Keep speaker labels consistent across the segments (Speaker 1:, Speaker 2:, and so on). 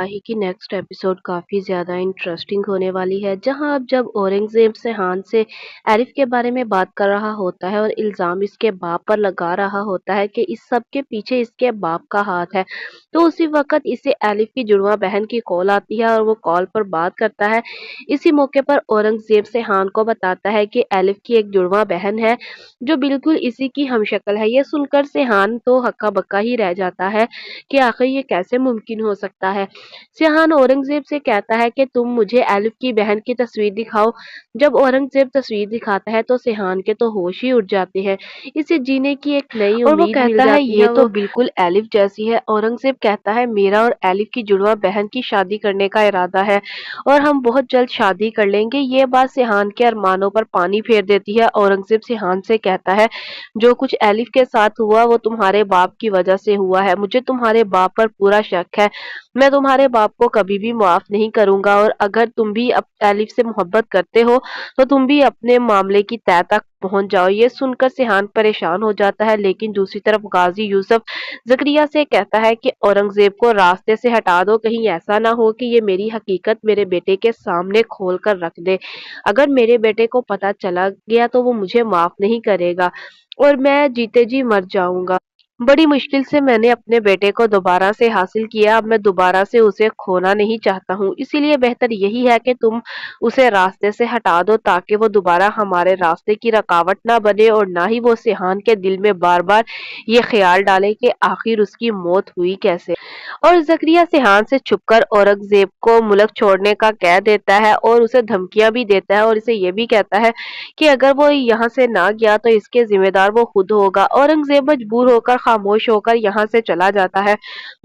Speaker 1: ही की next episode काफ़ी ज़्यादा इंटरेस्टिंग होने वाली है, जहां अब जब औरंगज़ेब सेहान से एलिफ के बारे में बात कर रहा होता है और इल्ज़ाम इसके बाप पर लगा रहा होता है कि इस सब के पीछे इसके बाप का हाथ है। तो उसी वक़्त इसे एलिफ की जुड़वा बहन की कॉल आती है और वो कॉल पर बात करता है। इसी मौके पर औरंगज़ेब सेहान को बताता है कि एलिफ की एक जुड़वा बहन है, जो बिल्कुल इसी की हमशक्ल है। ये सुनकर सेहान तो हक्का-बक्का ही रह जाता है कि आखिर ये कैसे मुमकिन हो सकता है। सिहान औरंगजेब से कहता है कि तुम मुझे एलिफ की बहन की तस्वीर दिखाओ। जब औरंगजेब तस्वीर दिखाता है तो सिहान के तो होश ही उड़ जाते हैं। इसे जीने की एक नई और वो
Speaker 2: उम्मीद मिल
Speaker 1: कहता है
Speaker 2: जाती
Speaker 1: ये
Speaker 2: है।
Speaker 1: तो बिल्कुल एलिफ जैसी है। औरंगजेब कहता है मेरा और एलिफ की जुड़वा बहन की शादी करने का इरादा है और हम बहुत जल्द शादी कर लेंगे। ये बात सिहान के अरमानों पर पानी फेर देती है। औरंगजेब सिहान से कहता है जो कुछ एलिफ के साथ हुआ वो तुम्हारे बाप की वजह से हुआ है। मुझे तुम्हारे बाप पर पूरा शक है। मैं तुम्हारे बाप को कभी भी माफ नहीं करूंगा और अगर तुम भी अब एलिफ से मोहब्बत करते हो तो तुम भी अपने मामले की तह तक पहुंच जाओ। ये सुनकर सिहान परेशान हो जाता है, लेकिन दूसरी तरफ गाजी यूसुफ जकरिया से कहता है कि औरंगजेब को रास्ते से हटा दो, कहीं ऐसा ना हो कि ये मेरी हकीकत मेरे बेटे के सामने खोल कर रख दे। अगर मेरे बेटे को पता चला गया तो वो मुझे माफ नहीं करेगा और मैं जीते जी मर जाऊंगा। बड़ी मुश्किल से मैंने अपने बेटे को दोबारा से हासिल किया, अब मैं दोबारा से उसे खोना नहीं चाहता हूँ। इसीलिए बेहतर यही है कि तुम उसे रास्ते से हटा दो ताकि वो दोबारा हमारे रास्ते की रुकावट ना बने और ना ही वो सिहान के दिल में बार बार ये ख्याल डाले कि आखिर उसकी मौत हुई कैसे। और जकरिया सिहान से छुपकर औरंगजेब को मुल्क छोड़ने का कह देता है और उसे धमकियां भी देता है और इसे ये भी कहता है कि अगर वो यहाँ से ना गया तो इसके जिम्मेदार वो खुद होगा। औरंगजेब मजबूर होकर खामोश होकर यहाँ से चला जाता है।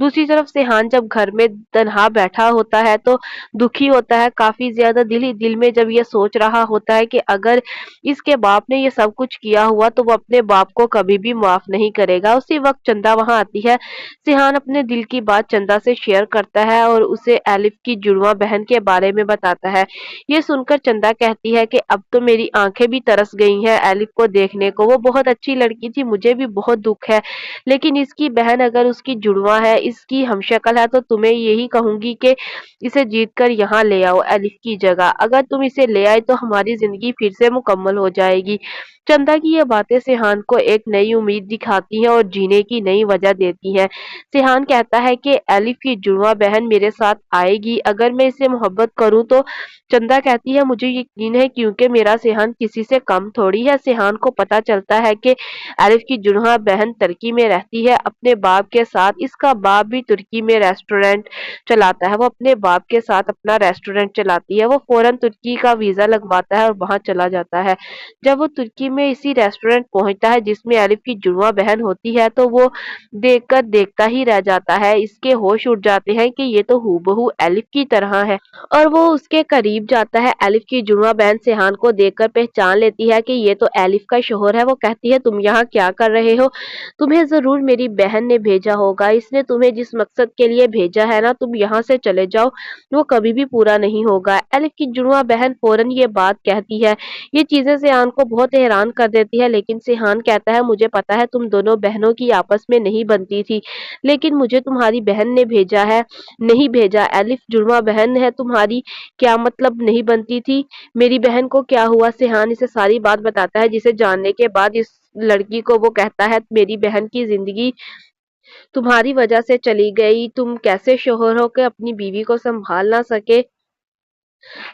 Speaker 1: दूसरी तरफ सिहान जब घर में तन्हा बैठा होता है तो दुखी होता है काफी ज्यादा। दिल ही दिल में जब ये सोच रहा होता है कि अगर इसके बाप ने ये सब कुछ किया हुआ तो वो अपने बाप को कभी भी माफ नहीं करेगा। उसी वक्त चंदा वहां आती है। सिहान अपने दिल की बात चंदा से शेयर करता है और उसे एलिफ की जुड़वा बहन के बारे में बताता है। ये सुनकर चंदा कहती है कि अब तो मेरी आंखें भी तरस गई हैं एलिफ को देखने को। वो बहुत अच्छी लड़की थी, मुझे भी बहुत दुख है, लेकिन इसकी बहन अगर उसकी जुड़वा है, इसकी हमशक्ल है, तो तुम्हें यही कहूंगी कि इसे जीत कर यहाँ ले आओ एलिफ की जगह। अगर तुम इसे ले आए तो हमारी जिंदगी फिर से मुकम्मल हो जाएगी। चंदा की ये बातें सिहान को एक नई उम्मीद दिखाती हैं और जीने की नई वजह देती हैं। सिहान कहता है कि एलिफ की जुड़वा बहन मेरे साथ आएगी अगर मैं इससे मोहब्बत करूं तो। चंदा कहती है मुझे यकीन है क्योंकि मेरा सिहान किसी से कम थोड़ी है। सिहान को पता चलता है कि एलिफ की जुड़वा बहन तुर्की में रहती है अपने बाप के साथ। इसका बाप भी तुर्की में रेस्टोरेंट चलाता है। वो अपने बाप के साथ अपना रेस्टोरेंट चलाती है। वो फौरन तुर्की का वीजा लगवाता है और वहां चला जाता है। जब वो तुर्की में इसी रेस्टोरेंट पहुंचता है जिसमें एलिफ की जुड़वा बहन होती है तो वो देखकर देखता ही रह जाता है। इसके होश उड़ जाते हैं कि ये तो हूबहू एलिफ की तरह है और वो उसके करीब जाता है। एलिफ की जुड़वा बहन सिहान को देखकर पहचान लेती है कि ये तो एलिफ का शोहर है। वो कहती है तुम यहाँ क्या कर रहे हो? तुम्हें जरूर मेरी बहन ने भेजा होगा, इसने तुम्हें जिस मकसद के लिए भेजा है ना, तुम यहाँ से चले जाओ, वो कभी भी पूरा नहीं होगा। एलिफ की जुड़वा बहन फौरन ये बात कहती है। ये चीजें सिहान को बहुत हैरान कर देती है, लेकिन सिहान कहता है मुझे पता है तुम दोनों बहनों की आपस में नहीं बनती थी, लेकिन मुझे तुम्हारी बहन ने भेजा है। नहीं भेजा, एलिफ जुड़वा बहन है तुम्हारी, क्या मतलब नहीं बनती थी? मेरी बहन को क्या हुआ? सिहान इसे सारी बात बताता है, जिसे जानने के बाद इस लड़की को वो कहता है मेरी बहन की जिंदगी तुम्हारी वजह से चली गई। तुम कैसे शोहर हो के अपनी बीवी को संभाल ना सके?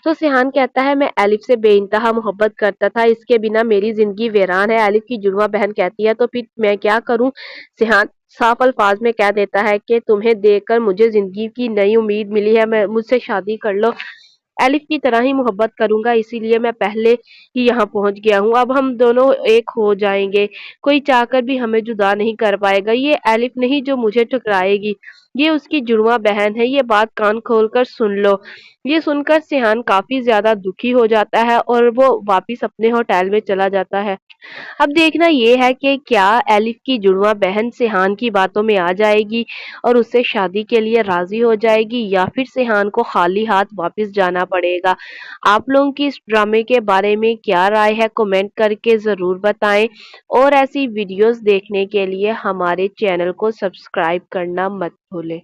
Speaker 1: तो सिहान कहता है मैं एलिफ से बेइंतहा मोहब्बत करता था, इसके बिना मेरी जिंदगी वीरान है। एलिफ की जुड़वा बहन कहती है तो फिर मैं क्या करूं? सिहान साफ अल्फाज में कह देता है कि तुम्हें देखकर मुझे जिंदगी की नई उम्मीद मिली है, मैं मुझसे शादी कर लो। एलिफ की तरह ही मोहब्बत करूंगा, इसीलिए मैं पहले ही यहाँ पहुंच गया हूँ। अब हम दोनों एक हो जाएंगे, कोई चाहकर भी हमें जुदा नहीं कर पाएगा। ये एलिफ नहीं जो मुझे ठुकराएगी, ये उसकी जुड़वा बहन है। ये बात कान खोलकर सुन लो। ये सुनकर सिहान काफी ज्यादा दुखी हो जाता है और वो वापिस अपने होटल में चला जाता है। अब देखना ये है कि क्या एलिफ की जुड़वा बहन सिहान की बातों में आ जाएगी और उससे शादी के लिए राजी हो जाएगी, या फिर सिहान को खाली हाथ वापस जाना पड़ेगा। आप लोगों की इस ड्रामे के बारे में क्या राय है, कमेंट करके जरूर बताएं और ऐसी वीडियोस देखने के लिए हमारे चैनल को सब्सक्राइब करना मत भूलें।